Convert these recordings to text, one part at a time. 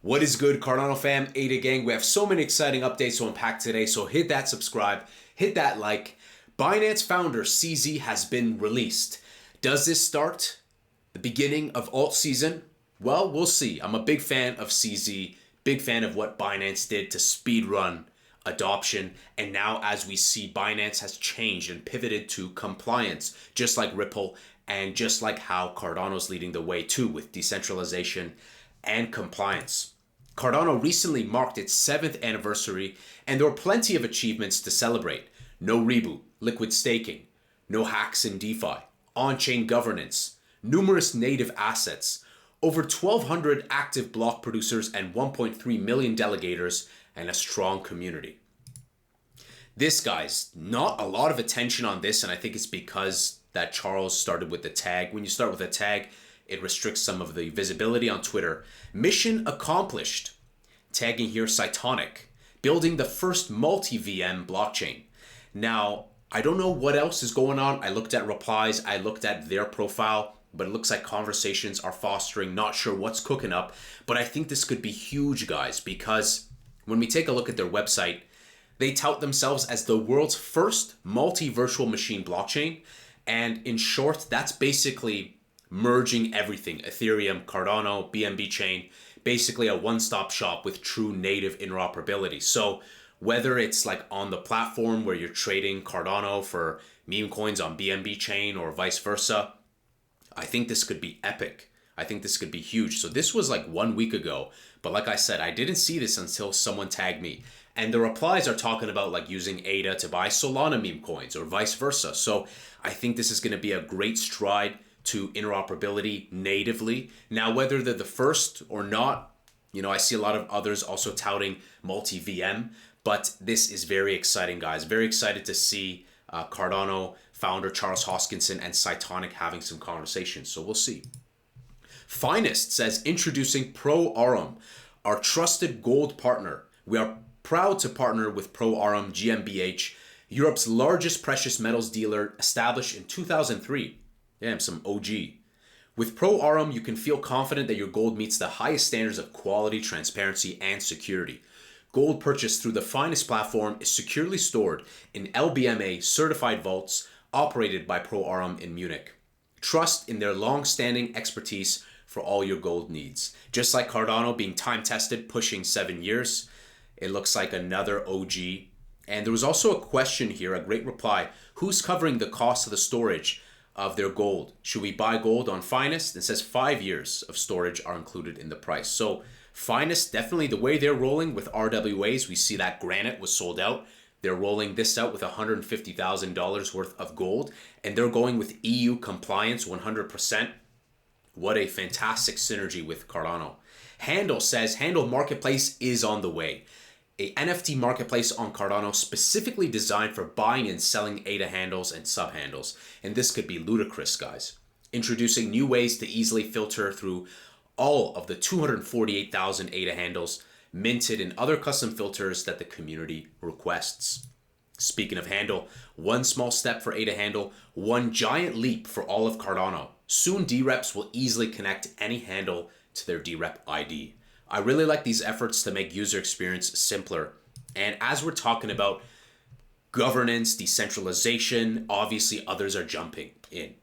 What is good, Cardano fam, ADA gang? We have so many exciting updates to unpack today, so hit that subscribe, hit that like. Binance founder CZ has been released. Does this start the beginning of alt season? Well, we'll see. I'm a big fan of CZ, big fan of what Binance did to speedrun adoption, and now as we see, Binance has changed and pivoted to compliance, just like Ripple and just like how Cardano's leading the way too with decentralization and compliance. Cardano recently marked its 7th anniversary, and there were plenty of achievements to celebrate. No reboot, liquid staking, no hacks in DeFi, on-chain governance, numerous native assets, over 1,200 active block producers and 1.3 million delegators, and a strong community. This, guys, not a lot of attention on this, and I think it's because that Charles started with the tag. When you start with a tag, it restricts some of the visibility on Twitter. Mission accomplished. Tagging here Cytonic, building the first MultiVM blockchain. Now, I don't know what else is going on. I looked at replies, I looked at their profile, but it looks like conversations are fostering. Not sure what's cooking up, but I think this could be huge, guys, because when we take a look at their website, they tout themselves as the world's first multi-virtual machine blockchain. And in short, that's basically merging everything, Ethereum, Cardano, BNBChain, basically a one-stop shop with true native interoperability. So whether it's like on the platform where you're trading Cardano for meme coins on BNBChain or vice versa, I think this could be epic. I think this could be huge. So this was like 1 week ago, but like I said, I didn't see this until someone tagged me. And the replies are talking about like using ADA to buy Solana meme coins or vice versa. So I think this is going to be a great stride to interoperability natively. Now, whether they're the first or not, I see a lot of others also touting MultiVM, but this is very exciting, guys. Very excited to see Cardano founder Charles Hoskinson and Cytonic having some conversations. So we'll see. Finest says, introducing Pro Aurum, our trusted gold partner. We are proud to partner with Pro Aurum GmbH, Europe's largest precious metals dealer, established in 2003. Damn, some OG. With Pro Aurum, you can feel confident that your gold meets the highest standards of quality, transparency, and security. Gold purchased through the Finest platform is securely stored in LBMA-certified vaults operated by Pro Aurum in Munich. Trust in their long-standing expertise for all your gold needs. Just like Cardano being time-tested, pushing 7 years, it looks like another OG. And there was also a question here, a great reply. Who's covering the cost of the storage of their gold? Should we buy gold on Finest? It says 5 years of storage are included in the price. So Finest, definitely the way they're rolling with RWAs, we see that granite was sold out. They're rolling this out with $150,000 worth of gold, and they're going with EU compliance 100%. What a fantastic synergy with Cardano. Handle says, Handle Marketplace is on the way. A NFT marketplace on Cardano specifically designed for buying and selling ADA handles and subhandles. And this could be ludicrous, guys. Introducing new ways to easily filter through all of the 248,000 ADA handles minted and other custom filters that the community requests. Speaking of handle, one small step for ADA handle, one giant leap for all of Cardano. Soon DReps will easily connect any handle to their DRep ID. I really like these efforts to make user experience simpler. And as we're talking about governance, decentralization, obviously others are jumping in.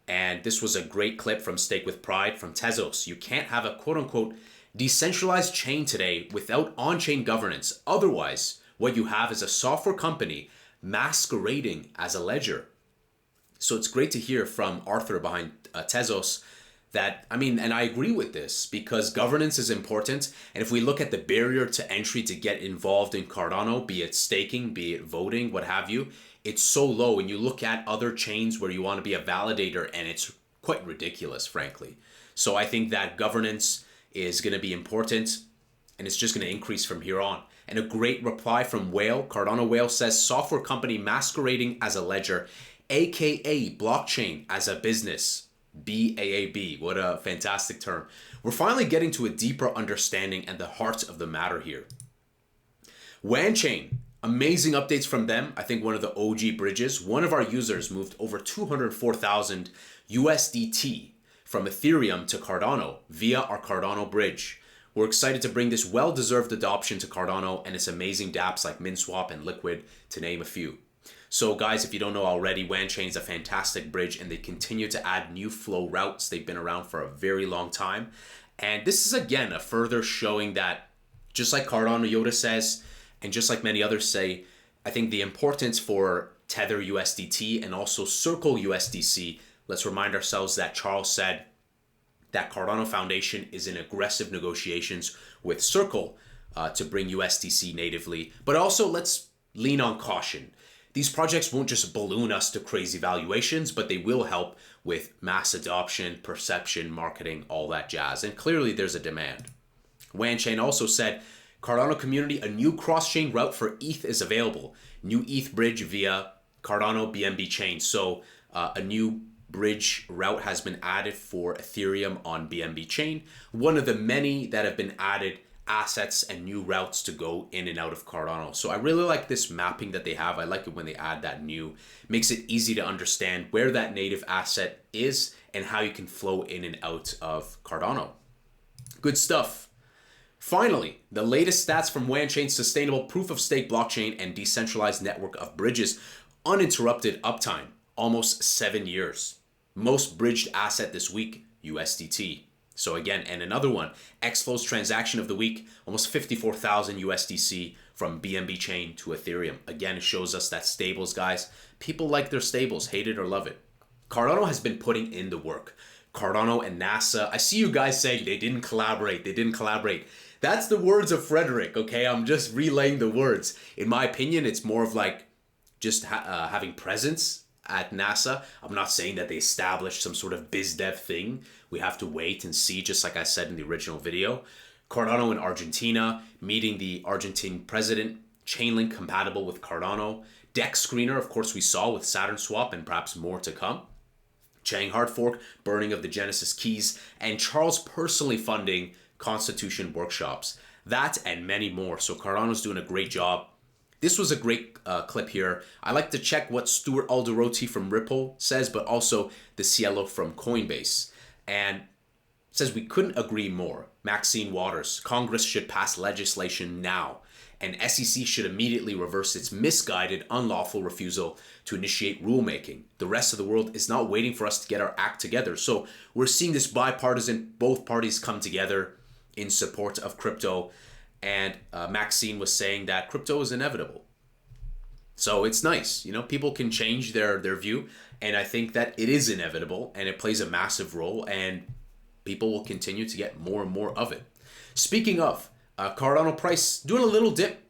And this was a great clip from Stake with Pride from Tezos. You can't have a quote-unquote decentralized chain today without on-chain governance. Otherwise, what you have is a software company masquerading as a ledger. So it's great to hear from Arthur behind Tezos that, and I agree with this because governance is important. And if we look at the barrier to entry to get involved in Cardano, be it staking, be it voting, what have you, it's so low. And you look at other chains where you want to be a validator and it's quite ridiculous, frankly. So I think that governance is going to be important and it's just going to increase from here on. And a great reply from Whale, Cardano Whale says, software company masquerading as a ledger, AKA blockchain as a business. BaaB. What a fantastic term. We're finally getting to a deeper understanding and the heart of the matter here. Wanchain, amazing updates from them. I think one of the OG bridges. One of our users moved over 204,000 USDT from Ethereum to Cardano via our Cardano bridge. We're excited to bring this well-deserved adoption to Cardano and its amazing dApps like MinSwap and Liquid, to name a few. So guys, if you don't know already, Wanchain is a fantastic bridge and they continue to add new flow routes. They've been around for a very long time. And this is again a further showing that, just like Cardano Yoda says, and just like many others say, I think the importance for Tether USDT and also Circle USDC, let's remind ourselves that Charles said that Cardano Foundation is in aggressive negotiations with Circle to bring USDC natively. But also let's lean on caution. These projects won't just balloon us to crazy valuations, but they will help with mass adoption, perception, marketing, all that jazz. And clearly there's a demand. Wanchain also said, Cardano community, a new cross-chain route for ETH is available. New ETH bridge via Cardano BNBChain. So a new bridge route has been added for Ethereum on BNBChain. One of the many that have been added assets and new routes to go in and out of Cardano. So I really like this mapping that they have. I like it when they add that new. Makes it easy to understand where that native asset is and how you can flow in and out of Cardano. Good stuff. Finally, the latest stats from Wanchain's sustainable proof-of-stake blockchain and decentralized network of bridges. Uninterrupted uptime, almost 7 years. Most bridged asset this week, USDT. So again, and another one, Xflow's transaction of the week, almost 54,000 USDC from BNBChain to Ethereum. Again, it shows us that stables, guys, people like their stables, hate it or love it. Cardano has been putting in the work. Cardano and NASA, I see you guys saying they didn't collaborate. That's the words of Frederick, okay? I'm just relaying the words. In my opinion, it's more of like just having presence at NASA. I'm not saying that they established some sort of biz dev thing. We have to wait and see, just like I said in the original video. Cardano in Argentina, meeting the Argentine president, Chainlink compatible with Cardano. DEX screener, of course, we saw with Saturn Swap and perhaps more to come. Chang Hard Fork, burning of the Genesis keys, and Charles personally funding Constitution workshops. That and many more. So Cardano's doing a great job. This was a great clip here. I like to check what Stuart Alderoty from Ripple says, but also the Cielo from Coinbase. And says we couldn't agree more. Maxine Waters, Congress should pass legislation now. And SEC should immediately reverse its misguided, unlawful refusal to initiate rulemaking. The rest of the world is not waiting for us to get our act together. So we're seeing this bipartisan, both parties come together in support of crypto. And Maxine was saying that crypto is inevitable. So it's nice, you know, people can change their view. And I think that it is inevitable and it plays a massive role and people will continue to get more and more of it. Speaking of, Cardano price doing a little dip.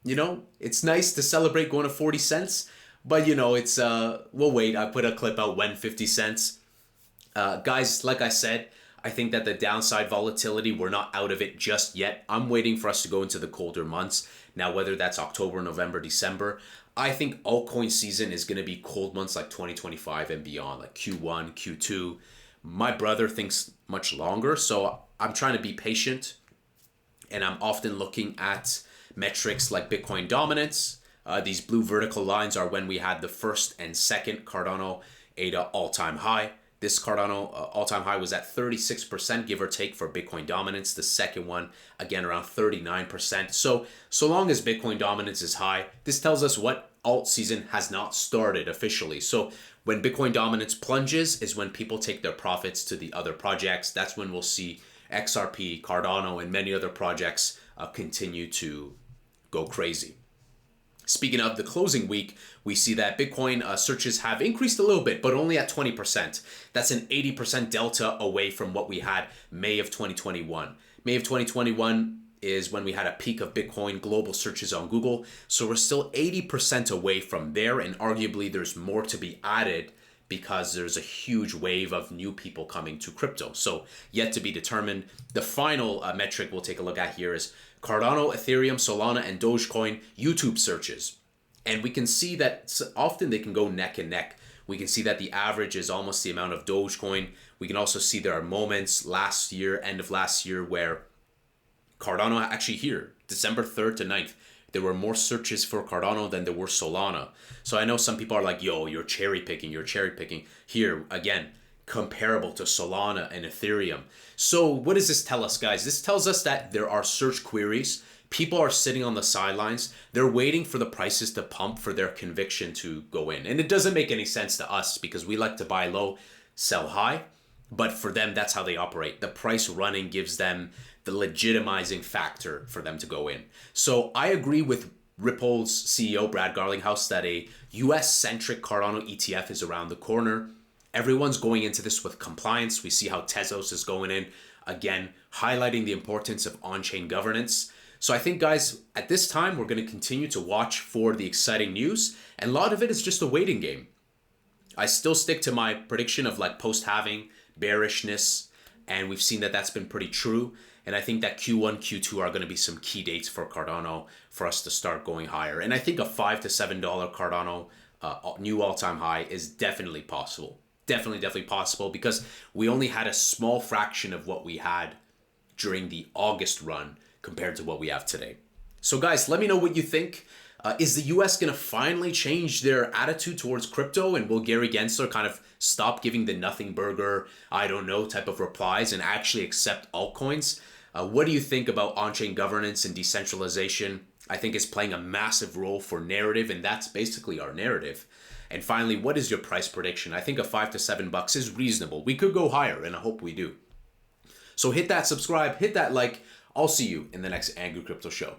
You know, it's nice to celebrate going to 40 cents. But, you know, it's, we'll wait. I put a clip out when 50 cents. Guys, like I said, I think that the downside volatility, we're not out of it just yet. I'm waiting for us to go into the colder months. Now, whether that's October, November, December, I think altcoin season is going to be cold months like 2025 and beyond, like Q1, Q2. My brother thinks much longer, so I'm trying to be patient. And I'm often looking at metrics like Bitcoin dominance. These blue vertical lines are when we had the first and second Cardano ADA all-time high. This Cardano all-time high was at 36%, give or take, for Bitcoin dominance. The second one, again, around 39%. So long as Bitcoin dominance is high, this tells us what alt season has not started officially. So when Bitcoin dominance plunges is when people take their profits to the other projects. That's when we'll see XRP, Cardano, and many other projects continue to go crazy. Speaking of the closing week, we see that Bitcoin searches have increased a little bit, but only at 20%. That's an 80% delta away from what we had May of 2021. May of 2021 is when we had a peak of Bitcoin global searches on Google. So we're still 80% away from there, and arguably there's more to be added because there's a huge wave of new people coming to crypto. So yet to be determined. The final metric we'll take a look at here is Cardano, Ethereum, Solana, and Dogecoin YouTube searches. And we can see that often they can go neck and neck. We can see that the average is almost the amount of Dogecoin. We can also see there are moments last year, end of last year, where Cardano actually here, December 3rd to 9th, there were more searches for Cardano than there were Solana. So I know some people are like, yo, you're cherry picking. Here, again, comparable to Solana and Ethereum. So what does this tell us, guys? This tells us that there are search queries. People are sitting on the sidelines. They're waiting for the prices to pump for their conviction to go in. And it doesn't make any sense to us because we like to buy low, sell high. But for them, that's how they operate. The price running gives them the legitimizing factor for them to go in. So I agree with Ripple's CEO, Brad Garlinghouse, that a US-centric Cardano ETF is around the corner. Everyone's going into this with compliance. We see how Tezos is going in, again, highlighting the importance of on-chain governance. So I think, guys, at this time, we're going to continue to watch for the exciting news. And a lot of it is just a waiting game. I still stick to my prediction of like post-halving bearishness. And we've seen that that's been pretty true. And I think that Q1, Q2 are going to be some key dates for Cardano for us to start going higher. And I think a $5 to $7 Cardano new all-time high is definitely possible. Definitely possible because we only had a small fraction of what we had during the August run compared to what we have today. So guys, let me know what you think. Is the US going to finally change their attitude towards crypto, and will Gary Gensler kind of stop giving the nothing burger, I don't know type of replies and actually accept altcoins? What do you think about on-chain governance and decentralization? I think it's playing a massive role for narrative, and that's basically our narrative. And finally, what is your price prediction? I think a $5 to $7 is reasonable. We could go higher, and I hope we do. So hit that subscribe, hit that like. I'll see you in the next Angry Crypto Show.